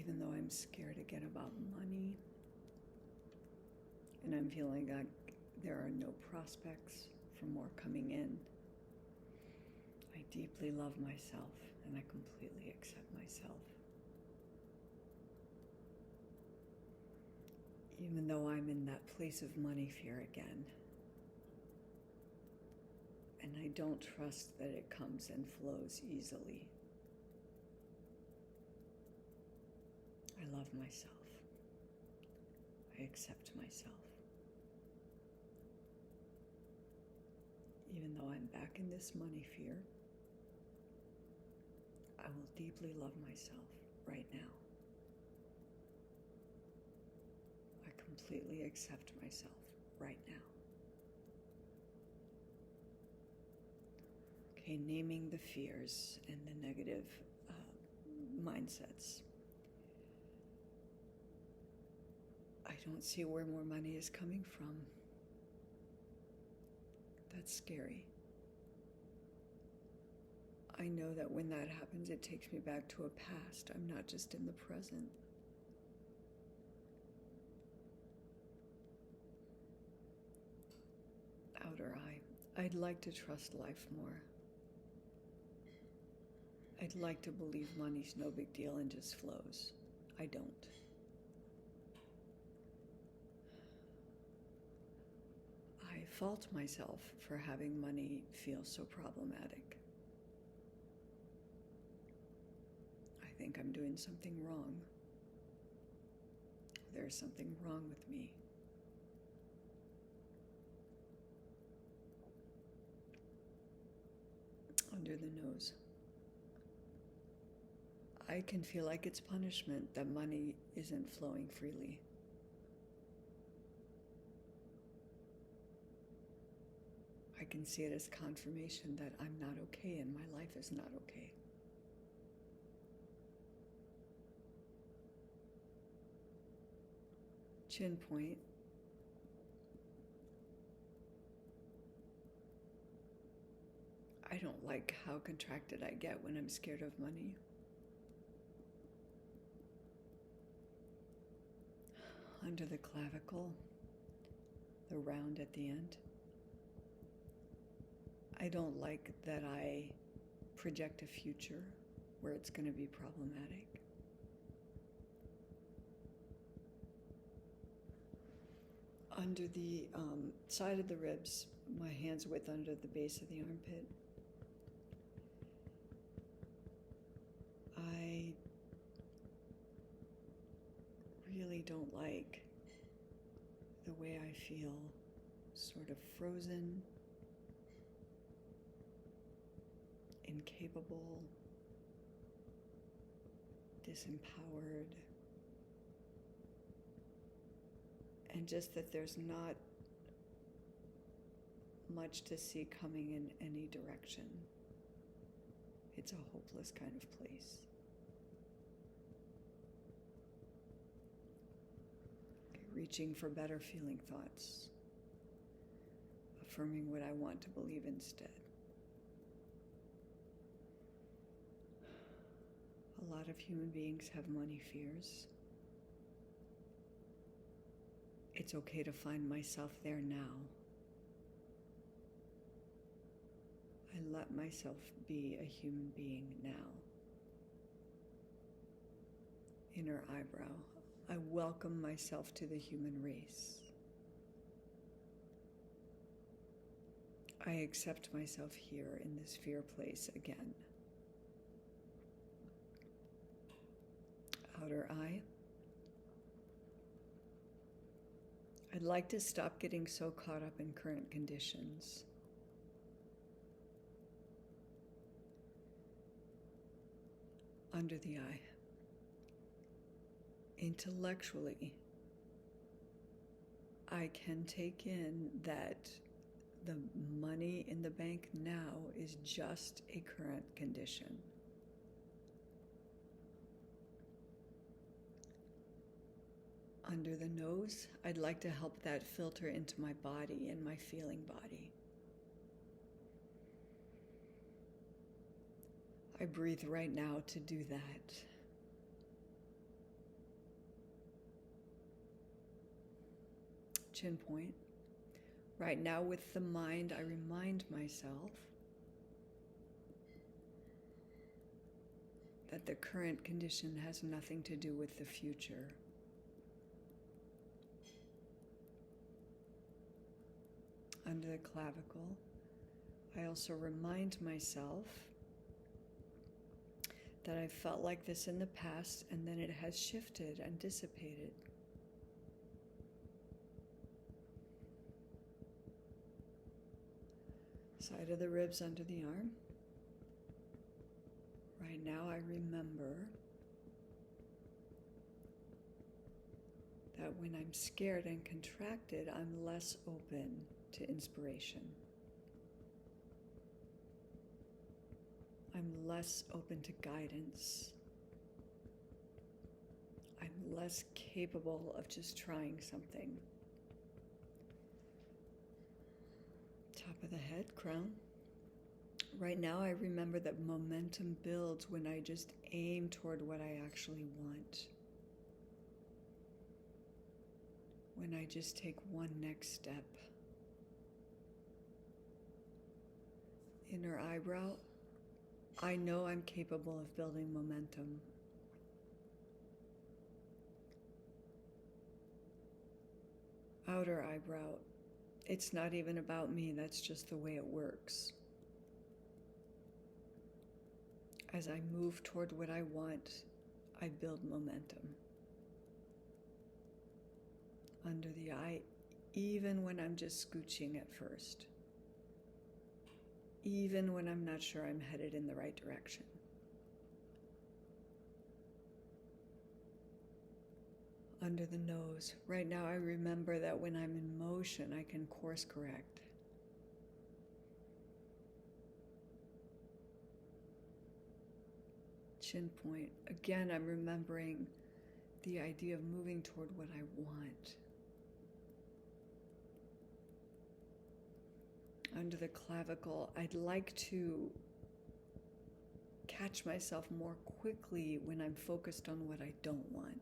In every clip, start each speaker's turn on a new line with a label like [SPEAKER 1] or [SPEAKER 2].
[SPEAKER 1] Even though I'm scared again about money, and I'm feeling like there are no prospects for more coming in, I deeply love myself and I completely accept myself. Even though I'm in that place of money fear again, and I don't trust that it comes and flows easily, I love myself. I accept myself. Even though I'm back in this money fear, I will deeply love myself right now. I completely accept myself right now. Okay, naming the fears and the negative mindsets. I don't see where more money is coming from. That's scary. I know that when that happens, it takes me back to a past. I'm not just in the present. Outer eye. I'd like to trust life more. I'd like to believe money's no big deal and just flows. I don't. I fault myself for having money feel so problematic. I think I'm doing something wrong. There's something wrong with me. Under the nose. I can feel like it's punishment that money isn't flowing freely. I can see it as confirmation that I'm not okay and my life is not okay. Chin point. I don't like how contracted I get when I'm scared of money. Under the clavicle, the round at the end. I don't like that I project a future where it's going to be problematic. Under the side of the ribs, my hands width under the base of the armpit. I really don't like the way I feel sort of frozen, incapable, disempowered, and just that there's not much to see coming in any direction. It's a hopeless kind of place. Okay, reaching for better feeling thoughts, affirming what I want to believe instead. A lot of human beings have money fears. It's okay to find myself there now. I let myself be a human being now. Inner eyebrow. I welcome myself to the human race. I accept myself here in this fear place again. Outer eye. I'd like to stop getting so caught up in current conditions. Under the eye. Intellectually, I can take in that the money in the bank now is just a current condition. Under the nose, I'd like to help that filter into my body and my feeling body. I breathe right now to do that. chin point. Right now, with the mind, I remind myself that the current condition has nothing to do with the future. Under the clavicle, I also remind myself that I felt like this in the past and then it has shifted and dissipated. Side of the ribs under the arm. Right now I remember that when I'm scared and contracted, I'm less open to inspiration. I'm less open to guidance. I'm less capable of just trying something. Top of the head, crown. Right now I remember that momentum builds when I just aim toward what I actually want. When I just take one next step. Inner eyebrow. I know I'm capable of building momentum. Outer eyebrow. It's not even about me, that's just the way it works. As I move toward what I want, I build momentum. Under the eye, even when I'm just scooching at first. Even when I'm not sure I'm headed in the right direction. Under the nose. Right now I remember that when I'm in motion, I can course correct. Chin point. Again, I'm remembering the idea of moving toward what I want. Under the clavicle, I'd like to catch myself more quickly when I'm focused on what I don't want.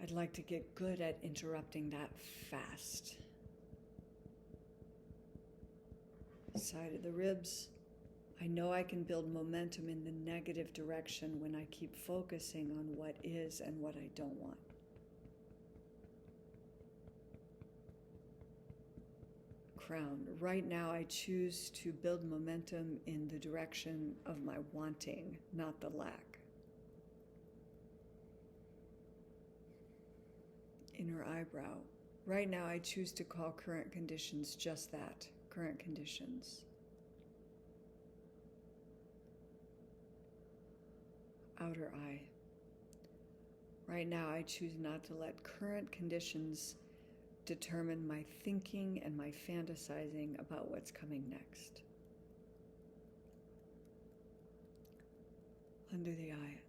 [SPEAKER 1] I'd like to get good at interrupting that fast. Side of the ribs. I know I can build momentum in the negative direction when I keep focusing on what is and what I don't want. Crown. Right now I choose to build momentum in the direction of my wanting, not the lack. Inner eyebrow. Right now I choose to call current conditions just that, current conditions. Outer eye. Right now I choose not to let current conditions determine my thinking and my fantasizing about what's coming next. Under the eye.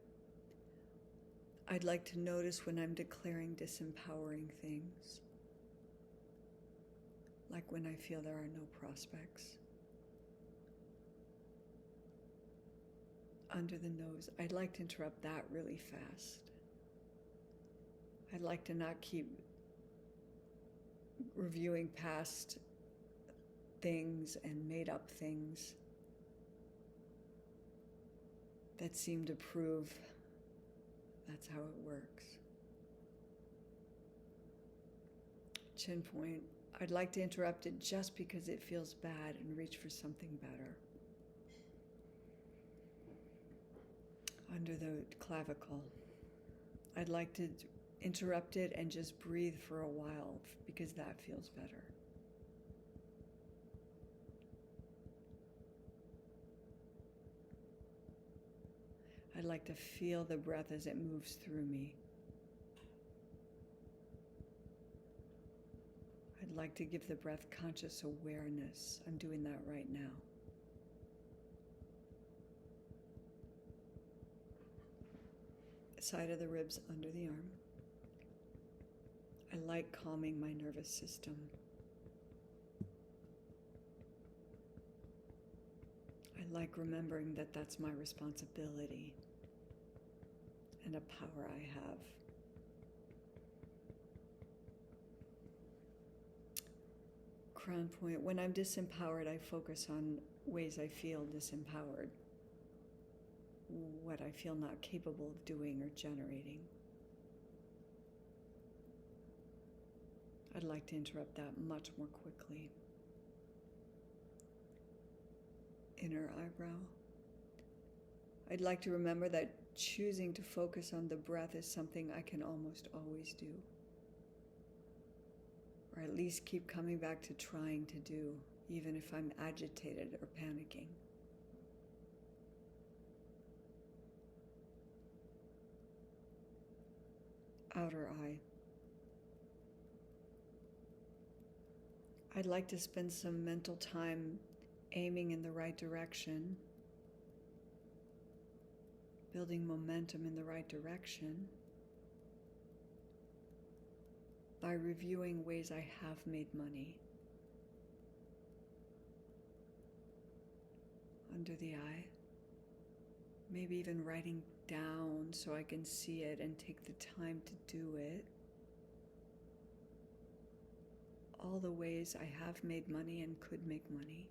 [SPEAKER 1] I'd like to notice when I'm declaring disempowering things, like when I feel there are no prospects. Under the nose, I'd like to interrupt that really fast. I'd like to not keep reviewing past things and made up things that seem to prove that's how it works. Chin point. I'd like to interrupt it just because it feels bad and reach for something better. Under the clavicle. I'd like to interrupt it and just breathe for a while because that feels better. I'd like to feel the breath as it moves through me. I'd like to give the breath conscious awareness. I'm doing that right now. Side of the ribs under the arm. I like calming my nervous system. I like remembering that that's my responsibility and a power I have. Crown point. When I'm disempowered, I focus on ways I feel disempowered, what I feel not capable of doing or generating. I'd like to interrupt that much more quickly. Inner eyebrow. I'd like to remember that choosing to focus on the breath is something I can almost always do. Or at least keep coming back to trying to do, even if I'm agitated or panicking. Outer eye. I'd like to spend some mental time aiming in the right direction, building momentum in the right direction, by reviewing ways I have made money. Under the eye. Maybe even writing down so I can see it and take the time to do it. All the ways I have made money and could make money.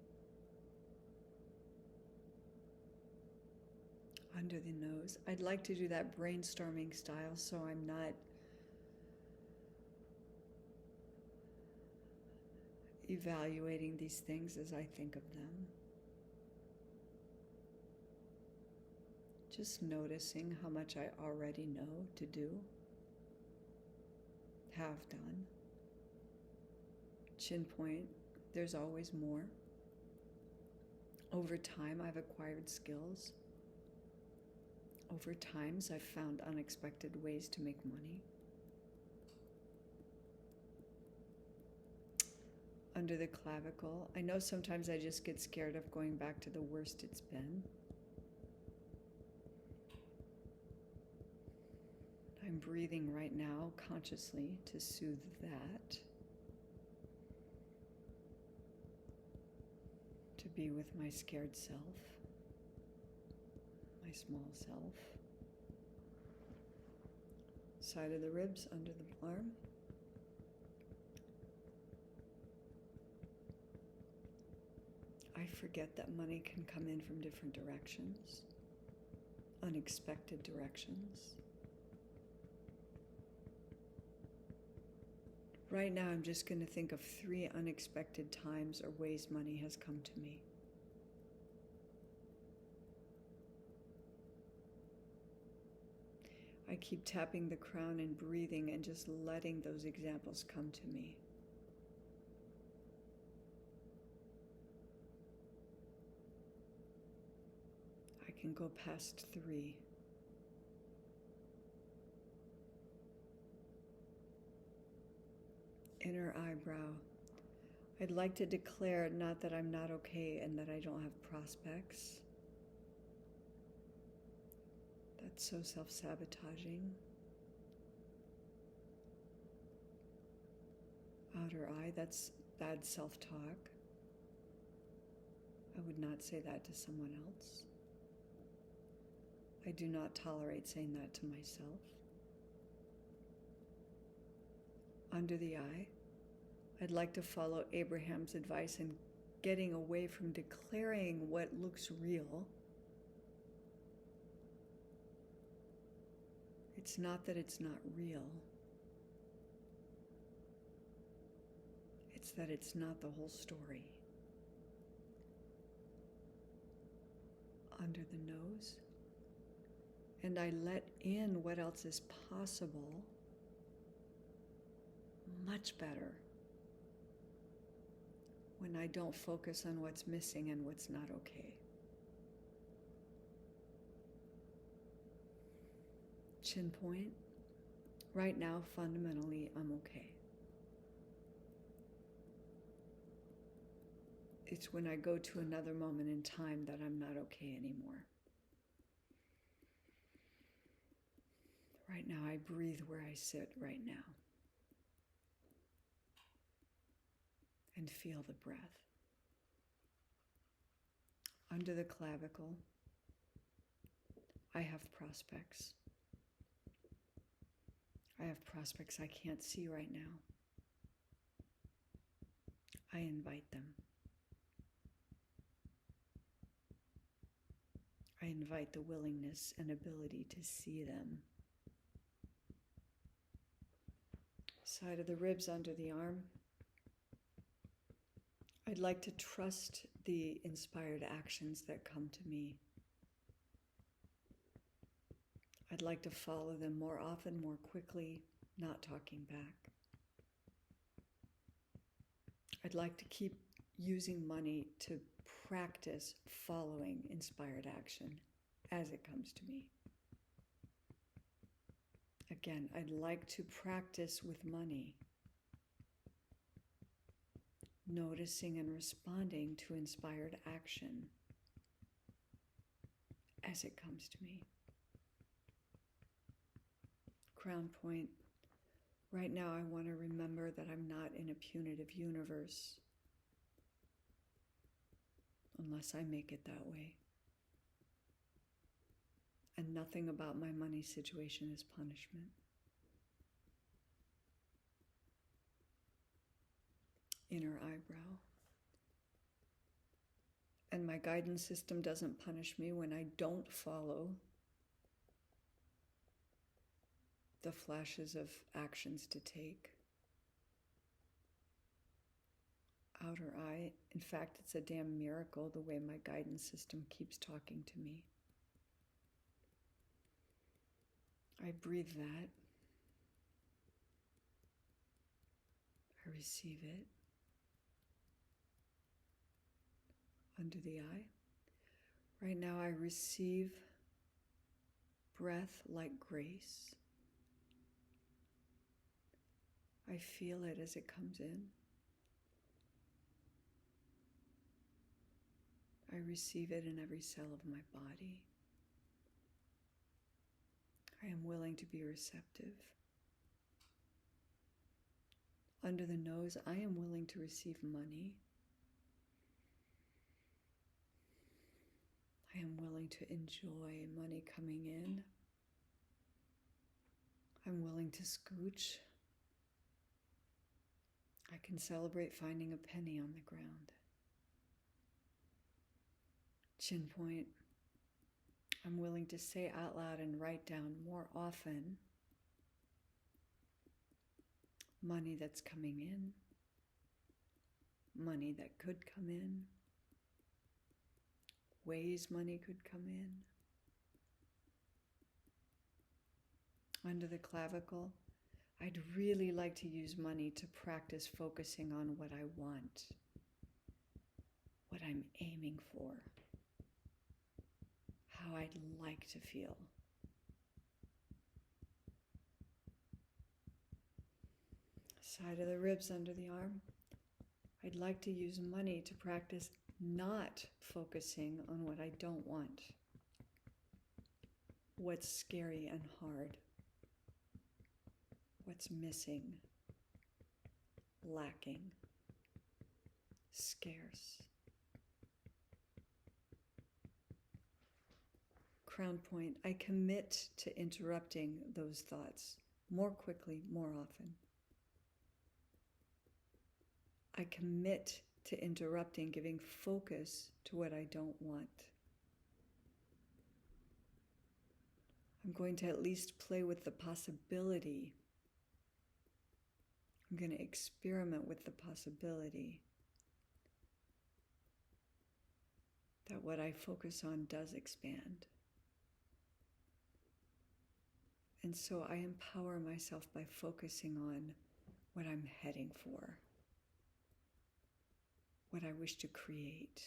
[SPEAKER 1] Under the nose. I'd like to do that brainstorming style so I'm not evaluating these things as I think of them. Just noticing how much I already know to do, have done. Chin point, there's always more. Over time, I've acquired skills. Over times, I've found unexpected ways to make money. Under the clavicle, I know sometimes I just get scared of going back to the worst it's been. I'm breathing right now consciously to soothe that. To be with my scared self, my small self. Side of the ribs, under the arm. I forget that money can come in from different directions, unexpected directions. Right now, I'm just going to think of 3 unexpected times or ways money has come to me. I keep tapping the crown and breathing and just letting those examples come to me. I can go past 3. Inner eyebrow. I'd like to declare not that I'm not okay and that I don't have prospects. That's so self-sabotaging. Outer eye, that's bad self-talk. I would not say that to someone else. I do not tolerate saying that to myself. Under the eye, I'd like to follow Abraham's advice in getting away from declaring what looks real. It's not that it's not real. It's that it's not the whole story. Under the nose, and I let in what else is possible much better when I don't focus on what's missing and what's not okay. Chin point. Right now, fundamentally, I'm okay. It's when I go to another moment in time that I'm not okay anymore. Right now, I breathe where I sit right now. And feel the breath. Under the clavicle, I have prospects. I have prospects I can't see right now. I invite them. I invite the willingness and ability to see them. Side of the ribs under the arm. I'd like to trust the inspired actions that come to me. I'd like to follow them more often, more quickly, not talking back. I'd like to keep using money to practice following inspired action as it comes to me. Again, I'd like to practice with money, noticing and responding to inspired action as it comes to me. Crown point. Right now, I want to remember that I'm not in a punitive universe unless I make it that way. And nothing about my money situation is punishment. Inner eyebrow. And my guidance system doesn't punish me when I don't follow the flashes of actions to take. Outer eye. In fact, it's a damn miracle the way my guidance system keeps talking to me. I breathe that. I receive it. Under the eye. Right now I receive breath like grace. I feel it as it comes in. I receive it in every cell of my body. I am willing to be receptive. Under the nose, I am willing to receive money. I am willing to enjoy money coming in. I'm willing to scooch. I can celebrate finding a penny on the ground. Chin point. I'm willing to say out loud and write down more often money that's coming in, money that could come in, ways money could come in. Under the clavicle, I'd really like to use money to practice focusing on what I want, what I'm aiming for, how I'd like to feel. Side of the ribs under the arm. I'd like to use money to practice not focusing on what I don't want, what's scary and hard, what's missing, lacking, scarce. Crown point, I commit to interrupting those thoughts more quickly, more often. I commit to interrupting, giving focus to what I don't want. I'm going to at least play with the possibility. I'm going to experiment with the possibility that what I focus on does expand. And so I empower myself by focusing on what I'm heading for, what I wish to create,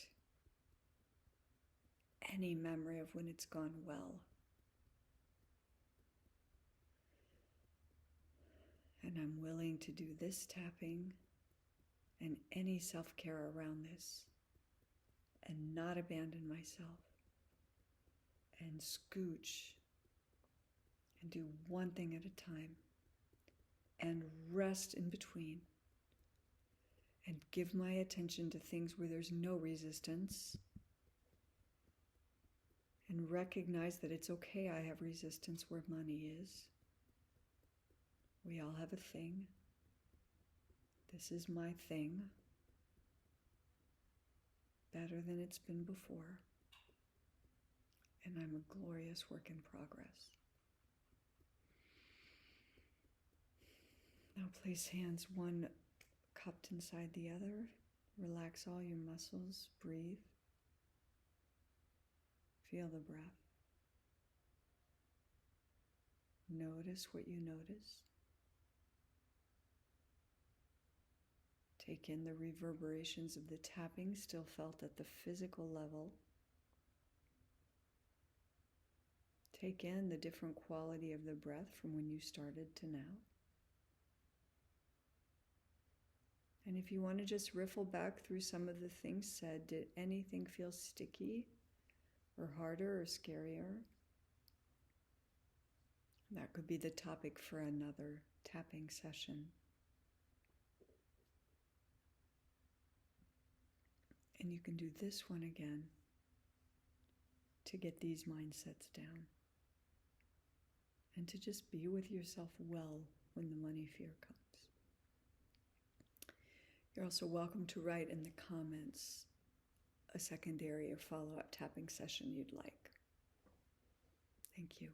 [SPEAKER 1] any memory of when it's gone well. And I'm willing to do this tapping and any self-care around this and not abandon myself and scooch and do one thing at a time and rest in between and give my attention to things where there's no resistance and recognize that it's okay I have resistance where money is. We all have a thing. This is my thing. better than it's been before. And I'm a glorious work in progress. Now place hands one cupped inside the other. Relax all your muscles. Breathe. Feel the breath. Notice what you notice. Take in the reverberations of the tapping still felt at the physical level. Take in the different quality of the breath from when you started to now. And if you want to just riffle back through some of the things said, did anything feel sticky or harder or scarier? That could be the topic for another tapping session. And you can do this one again to get these mindsets down and to just be with yourself well when the money fear comes. You're also welcome to write in the comments a secondary or follow-up tapping session you'd like. Thank you.